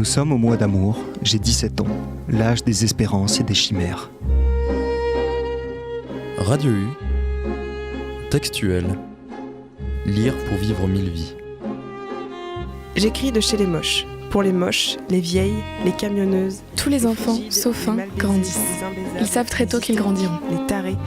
Nous sommes au mois d'amour, j'ai 17 ans, l'âge des espérances et des chimères. Radio U, textuel, lire pour vivre 1000 vies. J'écris de chez les moches, pour les moches, les vieilles, les camionneuses. Tous les enfants, sauf un, grandissent. Ils savent très tôt qu'ils grandiront. Les tarés,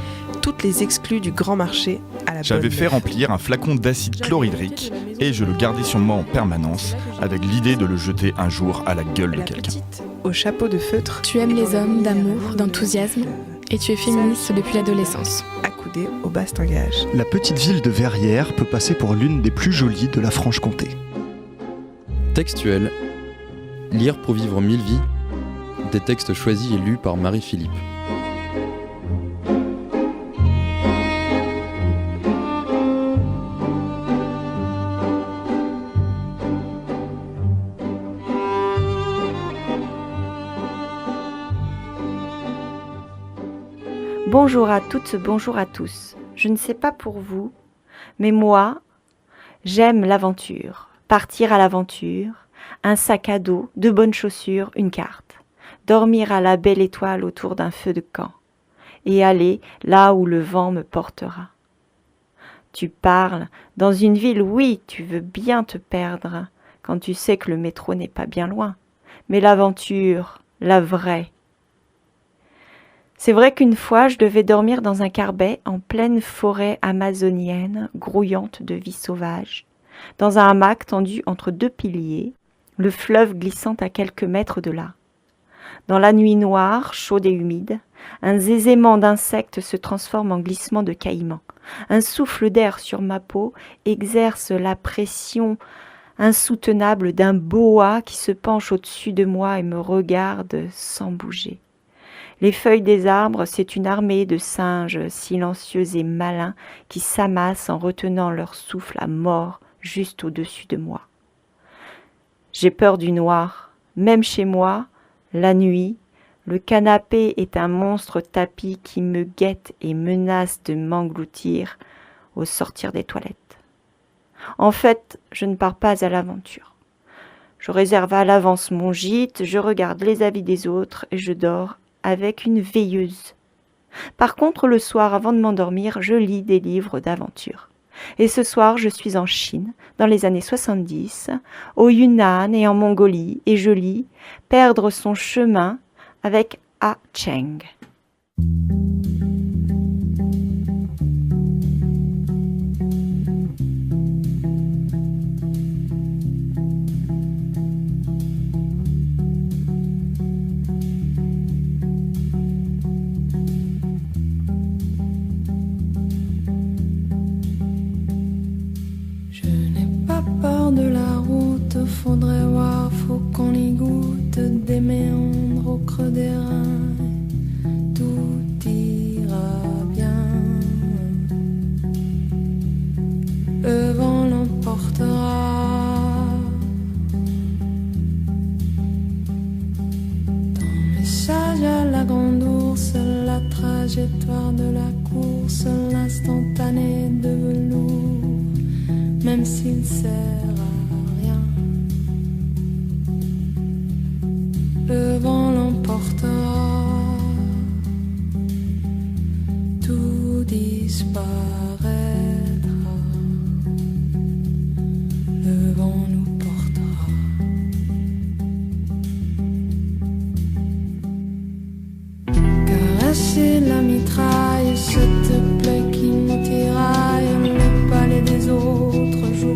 toutes les exclus du grand marché à la J'avais bonne fait mère. remplir un flacon d'acide chlorhydrique et je le gardais sur moi en permanence avec l'idée de le jeter un jour à la gueule de La quelqu'un. petite, au chapeau de feutre. Tu aimes les hommes d'amour, d'enthousiasme, et tu es féministe depuis l'adolescence. Accoudée au bastingage. La petite ville de Verrières peut passer pour l'une des plus jolies de la Franche-Comté. Textuel, lire pour vivre 1000 vies, des textes choisis et lus par Marie-Philippe. Bonjour à toutes, bonjour à tous. Je ne sais pas pour vous, mais moi, j'aime l'aventure. Partir à l'aventure, un sac à dos, de bonnes chaussures, une carte. Dormir à la belle étoile autour d'un feu de camp. Et aller là où le vent me portera. Tu parles, dans une ville, oui, tu veux bien te perdre, quand tu sais que le métro n'est pas bien loin. Mais l'aventure, la vraie. C'est vrai qu'une fois, je devais dormir dans un carbet en pleine forêt amazonienne, grouillante de vie sauvage, dans un hamac tendu entre deux piliers, le fleuve glissant à quelques mètres de là. Dans la nuit noire, chaude et humide, un zézément d'insectes se transforme en glissement de caïmans. Un souffle d'air sur ma peau exerce la pression insoutenable d'un boa qui se penche au-dessus de moi et me regarde sans bouger. Les feuilles des arbres, c'est une armée de singes silencieux et malins qui s'amassent en retenant leur souffle à mort juste au-dessus de moi. J'ai peur du noir. Même chez moi, la nuit, le canapé est un monstre tapi qui me guette et menace de m'engloutir au sortir des toilettes. En fait, je ne pars pas à l'aventure. Je réserve à l'avance mon gîte, je regarde les avis des autres et je dors avec une veilleuse. Par contre, le soir, avant de m'endormir, je lis des livres d'aventure. Et ce soir, je suis en Chine, dans les années 70, au Yunnan et en Mongolie, et je lis « Perdre son chemin » avec A. Cheng. De la route, faudrait voir, faut qu'on y goûte des méandres au creux des reins, tout ira bien. Le vent l'emportera. Ton message à la grande ours, la trajectoire de la course, l'instantané de velours, même s'il sert à rien. Le vent l'emportera, tout disparaîtra. Le vent nous portera. Caresser la mitraille, cette plaie qui nous tiraille, le palais des autres jours,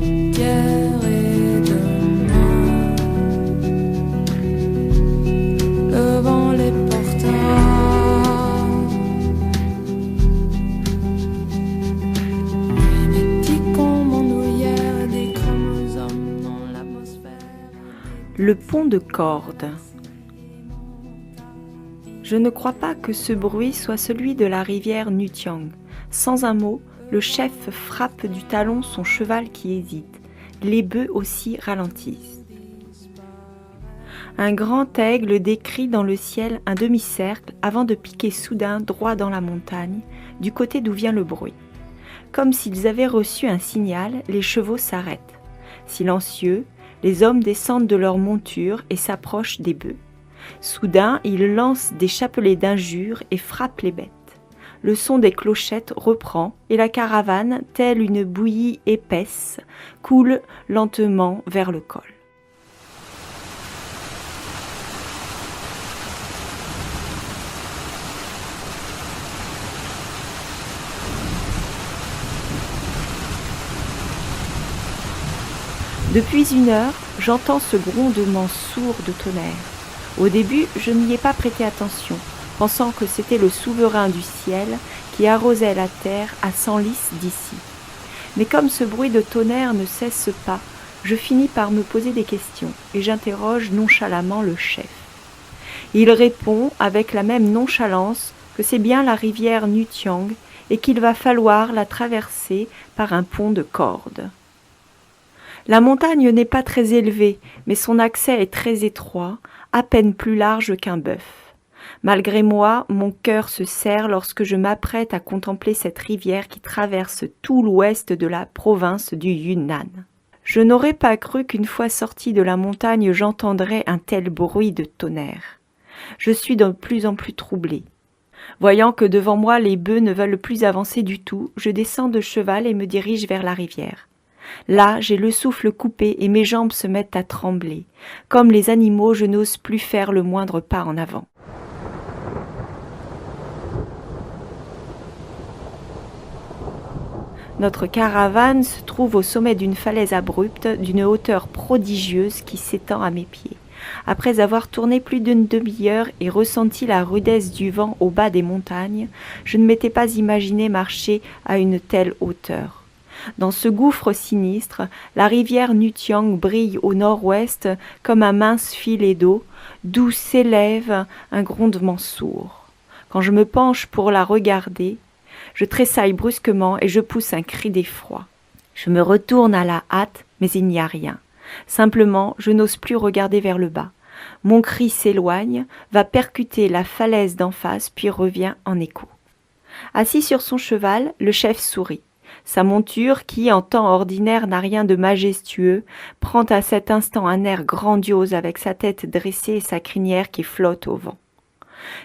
hier et demain. Le vent les portera. Les petits combes andouillères des chromosomes dans l'atmosphère. Le pont de corde. Je ne crois pas que ce bruit soit celui de la rivière Nutiang. Sans un mot, le chef frappe du talon son cheval qui hésite. Les bœufs aussi ralentissent. Un grand aigle décrit dans le ciel un demi-cercle avant de piquer soudain droit dans la montagne, du côté d'où vient le bruit. Comme s'ils avaient reçu un signal, les chevaux s'arrêtent. Silencieux, Les hommes descendent de leurs montures et s'approchent des bœufs. Soudain, ils lancent des chapelets d'injures et frappent les bêtes. Le son des clochettes reprend et la caravane, telle une bouillie épaisse, coule lentement vers le col. Depuis 1 heure, j'entends ce grondement sourd de tonnerre. Au début, je n'y ai pas prêté attention, pensant que c'était le souverain du ciel qui arrosait la terre à 100 lices d'ici. Mais comme ce bruit de tonnerre ne cesse pas, je finis par me poser des questions et j'interroge nonchalamment le chef. Il répond avec la même nonchalance que c'est bien la rivière Nutiang et qu'il va falloir la traverser par un pont de corde. La montagne n'est pas très élevée, mais son accès est très étroit, à peine plus large qu'un bœuf. Malgré moi, mon cœur se serre lorsque je m'apprête à contempler cette rivière qui traverse tout l'ouest de la province du Yunnan. Je n'aurais pas cru qu'une fois sorti de la montagne, j'entendrais un tel bruit de tonnerre. Je suis de plus en plus troublée. Voyant que devant moi les bœufs ne veulent plus avancer du tout, je descends de cheval et me dirige vers la rivière. Là, j'ai le souffle coupé et mes jambes se mettent à trembler. Comme les animaux, je n'ose plus faire le moindre pas en avant. Notre caravane se trouve au sommet d'une falaise abrupte, d'une hauteur prodigieuse qui s'étend à mes pieds. Après avoir tourné plus d'une demi-heure et ressenti la rudesse du vent au bas des montagnes, je ne m'étais pas imaginé marcher à une telle hauteur. Dans ce gouffre sinistre, la rivière Nutiang brille au nord-ouest comme un mince filet d'eau, d'où s'élève un grondement sourd. Quand je me penche pour la regarder, je tressaille brusquement et je pousse un cri d'effroi. Je me retourne à la hâte, mais il n'y a rien. Simplement, je n'ose plus regarder vers le bas. Mon cri s'éloigne, va percuter la falaise d'en face, puis revient en écho. Assis sur son cheval, le chef sourit. Sa monture, qui en temps ordinaire n'a rien de majestueux, prend à cet instant un air grandiose avec sa tête dressée et sa crinière qui flotte au vent.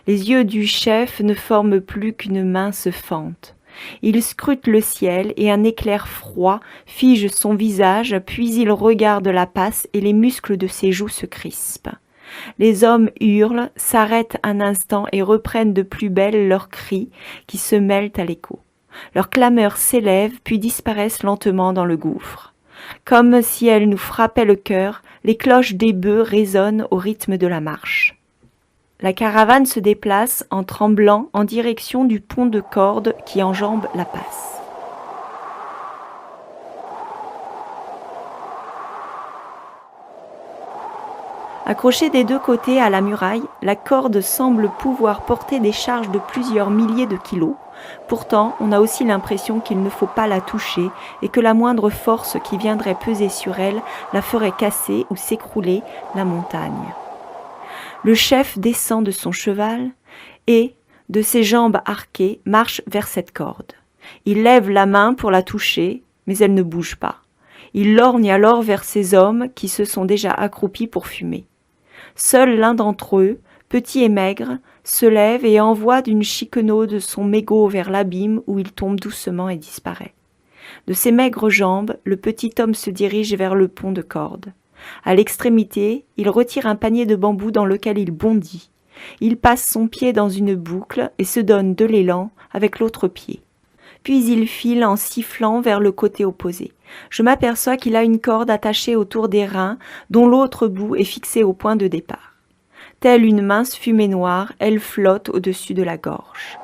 Les yeux du chef ne forment plus qu'une mince fente. Il scrute le ciel et un éclair froid fige son visage, puis il regarde la passe et les muscles de ses joues se crispent. Les hommes hurlent, s'arrêtent un instant et reprennent de plus belle leurs cris qui se mêlent à l'écho. Leurs clameurs s'élèvent puis disparaissent lentement dans le gouffre. Comme si elles nous frappaient le cœur, les cloches des bœufs résonnent au rythme de la marche. La caravane se déplace en tremblant en direction du pont de corde qui enjambe la passe. Accrochée des deux côtés à la muraille, la corde semble pouvoir porter des charges de plusieurs milliers de kilos. Pourtant, on a aussi l'impression qu'il ne faut pas la toucher et que la moindre force qui viendrait peser sur elle la ferait casser ou s'écrouler la montagne. Le chef descend de son cheval et, de ses jambes arquées, marche vers cette corde. Il lève la main pour la toucher, mais elle ne bouge pas. Il lorgne alors vers ses hommes qui se sont déjà accroupis pour fumer. Seul l'un d'entre eux, petit et maigre, se lève et envoie d'une chiquenaude son mégot vers l'abîme où il tombe doucement et disparaît. De ses maigres jambes, le petit homme se dirige vers le pont de corde. À l'extrémité, il retire un panier de bambou dans lequel il bondit. Il passe son pied dans une boucle et se donne de l'élan avec l'autre pied. Puis il file en sifflant vers le côté opposé. Je m'aperçois qu'il a une corde attachée autour des reins dont l'autre bout est fixé au point de départ. Telle une mince fumée noire, elle flotte au-dessus de la gorge.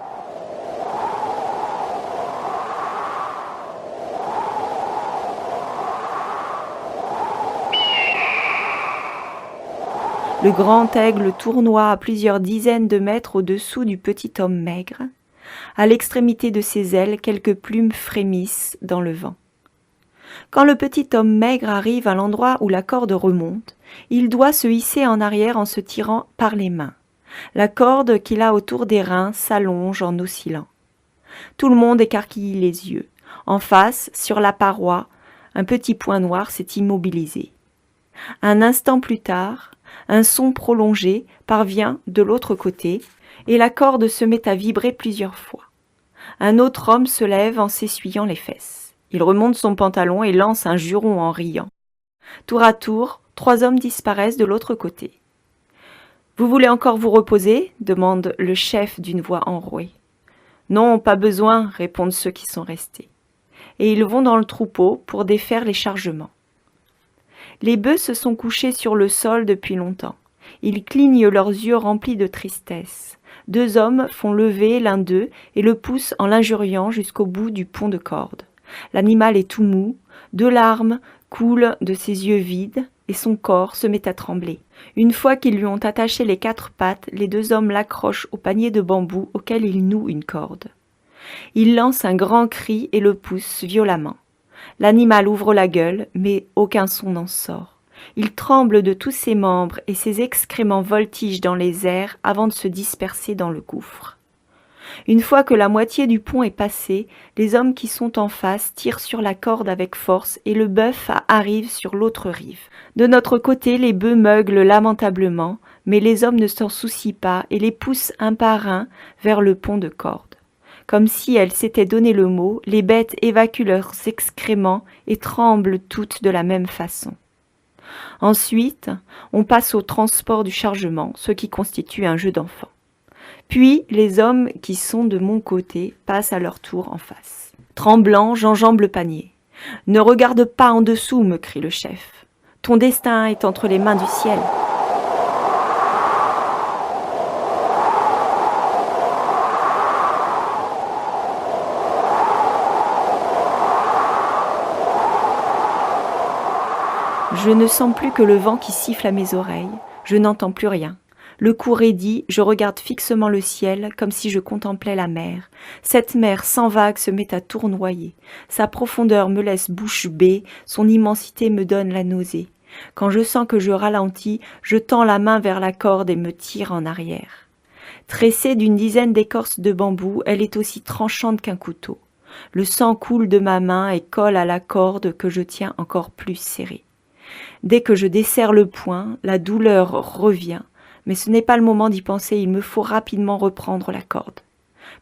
Le grand aigle tournoie à plusieurs dizaines de mètres au-dessous du petit homme maigre. À l'extrémité de ses ailes, quelques plumes frémissent dans le vent. Quand le petit homme maigre arrive à l'endroit où la corde remonte, il doit se hisser en arrière en se tirant par les mains. La corde qu'il a autour des reins s'allonge en oscillant. Tout le monde écarquille les yeux. En face, sur la paroi, un petit point noir s'est immobilisé. Un instant plus tard, un son prolongé parvient de l'autre côté, et la corde se met à vibrer plusieurs fois. Un autre homme se lève en s'essuyant les fesses. Il remonte son pantalon et lance un juron en riant. Tour à tour, 3 hommes disparaissent de l'autre côté. « Vous voulez encore vous reposer » demande le chef d'une voix enrouée. « Non, pas besoin » répondent ceux qui sont restés. Et ils vont dans le troupeau pour défaire les chargements. Les bœufs se sont couchés sur le sol depuis longtemps. Ils clignent leurs yeux remplis de tristesse. 2 hommes font lever l'un d'eux et le poussent en l'injuriant jusqu'au bout du pont de corde. L'animal est tout mou, 2 larmes coulent de ses yeux vides et son corps se met à trembler. Une fois qu'ils lui ont attaché les 4 pattes, les 2 hommes l'accrochent au panier de bambou auquel ils nouent une corde. Ils lancent un grand cri et le poussent violemment. L'animal ouvre la gueule, mais aucun son n'en sort. Il tremble de tous ses membres et ses excréments voltigent dans les airs avant de se disperser dans le gouffre. Une fois que la moitié du pont est passée, les hommes qui sont en face tirent sur la corde avec force et le bœuf arrive sur l'autre rive. De notre côté, les bœufs meuglent lamentablement, mais les hommes ne s'en soucient pas et les poussent un par un vers le pont de corde. Comme si elles s'étaient donné le mot, les bêtes évacuent leurs excréments et tremblent toutes de la même façon. Ensuite, on passe au transport du chargement, ce qui constitue un jeu d'enfant. Puis, les hommes qui sont de mon côté passent à leur tour en face. Tremblant, j'enjambe le panier. « Ne regarde pas en dessous » me crie le chef. « Ton destin est entre les mains du ciel. » Je ne sens plus que le vent qui siffle à mes oreilles. Je n'entends plus rien. Le cou raidi, je regarde fixement le ciel comme si je contemplais la mer. Cette mer sans vagues se met à tournoyer. Sa profondeur me laisse bouche bée, son immensité me donne la nausée. Quand je sens que je ralentis, je tends la main vers la corde et me tire en arrière. Tressée d'une dizaine d'écorces de bambou, elle est aussi tranchante qu'un couteau. Le sang coule de ma main et colle à la corde que je tiens encore plus serrée. Dès que je desserre le poing, la douleur revient, mais ce n'est pas le moment d'y penser, il me faut rapidement reprendre la corde.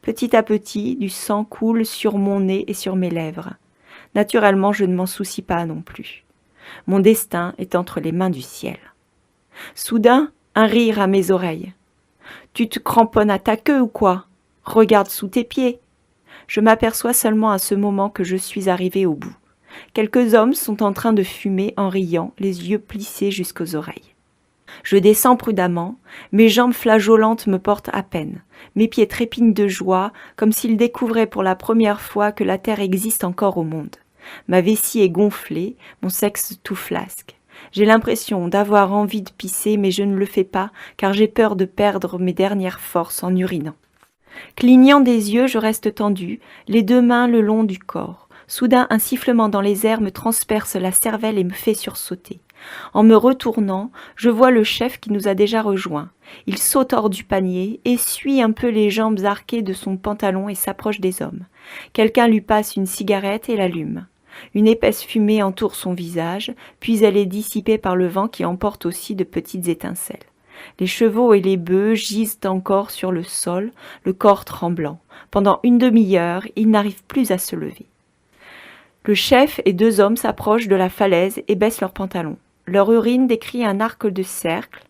Petit à petit, du sang coule sur mon nez et sur mes lèvres. Naturellement, je ne m'en soucie pas non plus. Mon destin est entre les mains du ciel. Soudain, un rire à mes oreilles. « Tu te cramponnes à ta queue ou quoi ? Regarde sous tes pieds !» Je m'aperçois seulement à ce moment que je suis arrivée au bout. Quelques hommes sont en train de fumer en riant, les yeux plissés jusqu'aux oreilles. Je descends prudemment, mes jambes flageolantes me portent à peine. Mes pieds trépignent de joie, comme s'ils découvraient pour la première fois que la terre existe encore au monde. Ma vessie est gonflée, mon sexe tout flasque. J'ai l'impression d'avoir envie de pisser, mais je ne le fais pas, car j'ai peur de perdre mes dernières forces en urinant. Clignant des yeux, je reste tendue, les 2 mains le long du corps. Soudain, un sifflement dans les airs me transperce la cervelle et me fait sursauter. En me retournant, je vois le chef qui nous a déjà rejoints. Il saute hors du panier, essuie un peu les jambes arquées de son pantalon et s'approche des hommes. Quelqu'un lui passe une cigarette et l'allume. Une épaisse fumée entoure son visage, puis elle est dissipée par le vent qui emporte aussi de petites étincelles. Les chevaux et les bœufs gisent encore sur le sol, le corps tremblant. Pendant une demi-heure, ils n'arrivent plus à se lever. Le chef et 2 hommes s'approchent de la falaise et baissent leurs pantalons. Leur urine décrit un arc de cercle.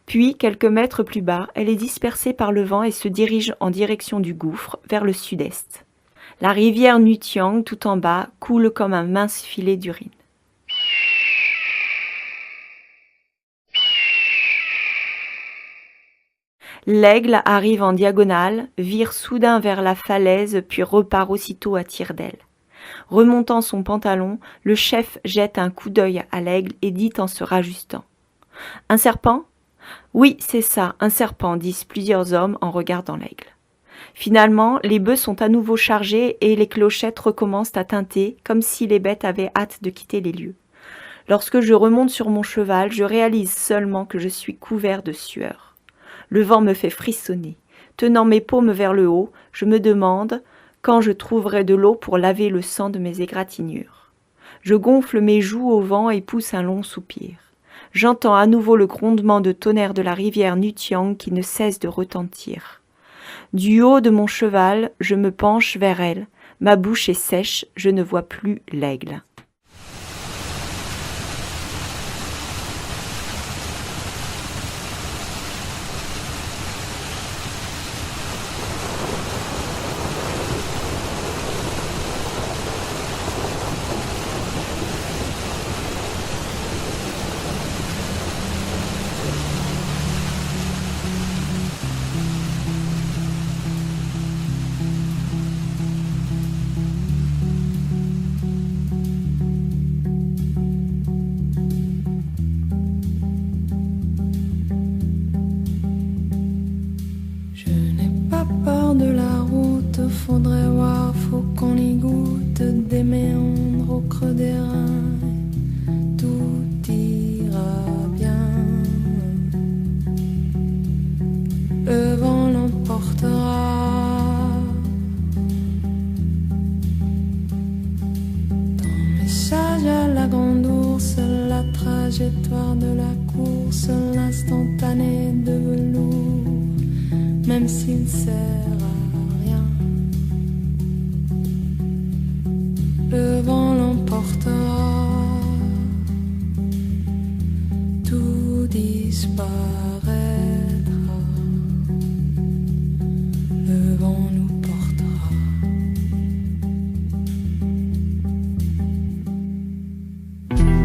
Puis, quelques mètres plus bas, elle est dispersée par le vent et se dirige en direction du gouffre, vers le sud-est. La rivière Nutiang, tout en bas, coule comme un mince filet d'urine. L'aigle arrive en diagonale, vire soudain vers la falaise, puis repart aussitôt à tire d'aile. Remontant son pantalon, le chef jette un coup d'œil à l'aigle et dit en se rajustant. « Un serpent ? » ?»« Oui, c'est ça, un serpent, disent plusieurs hommes en regardant l'aigle. Finalement, les bœufs sont à nouveau chargés et les clochettes recommencent à tinter, comme si les bêtes avaient hâte de quitter les lieux. Lorsque je remonte sur mon cheval, je réalise seulement que je suis couvert de sueur. Le vent me fait frissonner. Tenant mes paumes vers le haut, je me demande quand je trouverai de l'eau pour laver le sang de mes égratignures. Je gonfle mes joues au vent et pousse un long soupir. J'entends à nouveau le grondement de tonnerre de la rivière Nutiang qui ne cesse de retentir. Du haut de mon cheval, je me penche vers elle. Ma bouche est sèche, je ne vois plus l'aigle. De la route, faudrait voir, faut qu'on y goûte des méandres au creux des reins. Tout ira bien. Le vent l'emportera. Ton message à la grande ours, la trajectoire de la course, l'instantané de velours, même s'il sert à rien. Le vent l'emportera, tout disparaîtra. Le vent nous portera.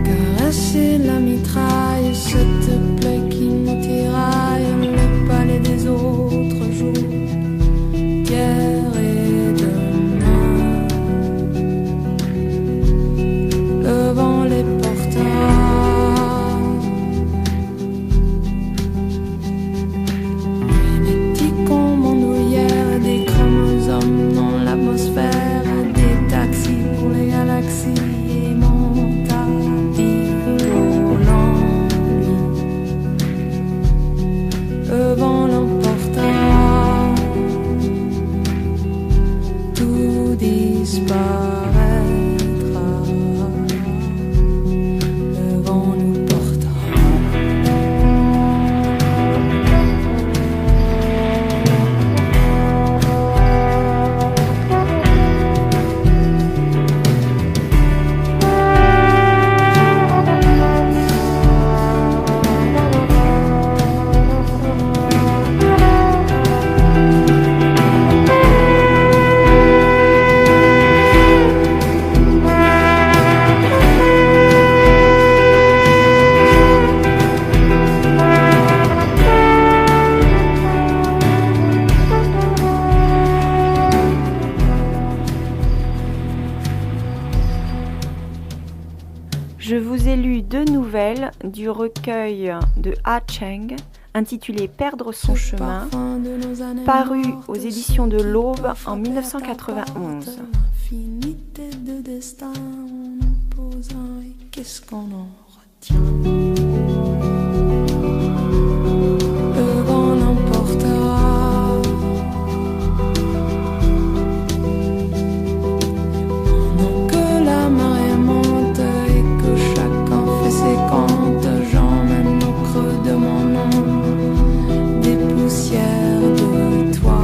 Caresser la mitraille, cette plaie qui nous tiraille, le palais des autres jours, hier et demain. Le vent les portera. Génétique en bandoulière, des chromosomes dans l'atmosphère, des taxis pour les galaxies aimantées. Le vent l'emportera, tout disparaîtra. Le vent nous portera. Je vous ai lu 2 nouvelles du recueil de Ha Cheng intitulé Perdre son chemin, paru aux éditions de l'Aube en 1991. Infinité de destin, on pose un et qu'est-ce qu'on en retient? Le vent l'emportera. Pendant que la marée monte et que chacun fait ses comptes, j'emmène au creux de mon nom des poussières de toi.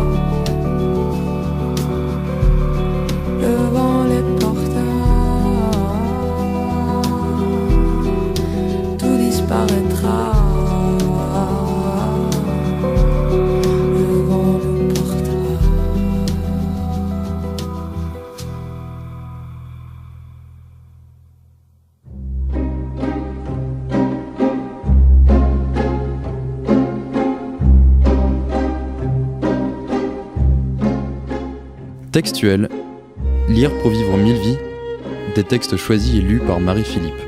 Le vent les portera, tout disparaîtra. Le vent nous portera. Textuel, lire pour vivre 1000 vies, des textes choisis et lus par Marie-Philippe.